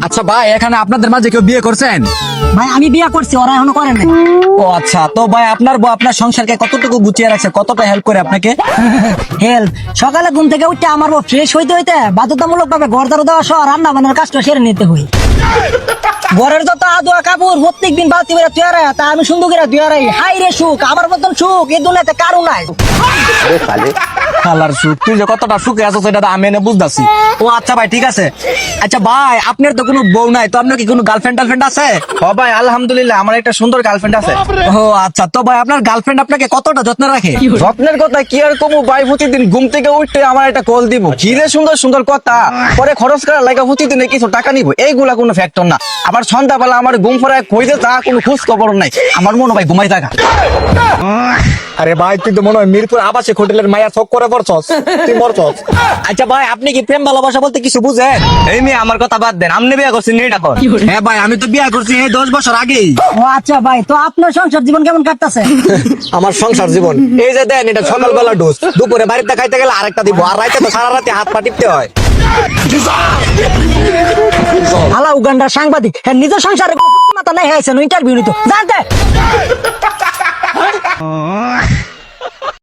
আচ্ছা ভাই, এখানে আপনাদের মাঝে কেউ বিয়ে করছেন? ভাই আমি বিয়ে করছি, ওরা এখনো করে নাই। ও আচ্ছা, তো ভাই আপনার বউ আপনার সংসারকে কতটুকু গুছিয়ে রাখছে, কতটা হেল্প করে আপনাকে? হেল্প, সকালে ঘুম থেকে উঠে আমার ফ্রেশ হইতে হইতে বাধ্যতামূলক ভাবে ঘর দারু দেওয়া সহ রান্না বান্নার কাজটা সেরে নিতে হই। ঘরের যত আদোয়া কাপড় প্রত্যেক দিন বালতি বেড়া তুই তা আমি সুন্দর করে তুই হাই রে সুখ, আমার মতন সুখ এই দুনিয়াতে কারো নাই। খালার সুখ, তুই যে কতটা সুখে আছো সেটা তো আমি এনে বুঝতেছি। ও আচ্ছা ভাই, ঠিক আছে। আচ্ছা ভাই, আপনার তো কোনো বউ নাই, তো আপনার কি কোনো গার্লফ্রেন্ড টার্লফ্রেন্ড আছে? ও ভাই আলহামদুলিল্লাহ, আমার একটা সুন্দর গার্লফ্রেন্ড আছে। ও আচ্ছা, তো ভাই আপনার গার্লফ্রেন্ড আপনাকে কতটা যত্ন রাখে? স্বপ্নের কথা কি আর কমু ভাই, প্রতিদিন ঘুম থেকে উঠতে আমার একটা কল দিব, কি রে সুন্দর সুন্দর কথা, পরে খরচ করার লাগা প্রতিদিনে কিছু টাকা নিব, এইগুলা কোনো ফ্যাক্টর না। আবার সন্ধ্যাবেলা আমার ঘুম পড়ায় কইতে তা কোনো খোঁজ খবর নাই, আমার মনে ভাই ঘুমাই থাকা। আরে ভাই, তুই তো মনে হয় মিরপুর আবাসিক হোটেলের মায়া চক করে পড়ছস, তুই মরছস। আচ্ছা ভাই, আপনি কি প্রেম ভালোবাসা বলতে কিছু বুঝেন? এই মেয়ে আমার কথা বাদ দেন, আপনি বিয়ে করছেন এটা কর। হ্যাঁ ভাই, আমি তো বিয়ে করছি এই 10 বছর আগেই। ও আচ্ছা ভাই, তো আপনার সংসার জীবন কেমন কাটতেছে? আমার সংসার জীবন এই যে দেন, এটা সকালবেলা ডোজ, দুপুরে বাড়িতে খাইতে গেলে আরেকটা দিব, আর রাইতে তো সারা রাতে হাত পা টিপতে হয়। আলা উগান্ডার সাংবাদিক, হ্যাঁ নিজের সংসারে কোনো মাথা নাই, হয়েছে ইন্টারভিউ নিত জানতে।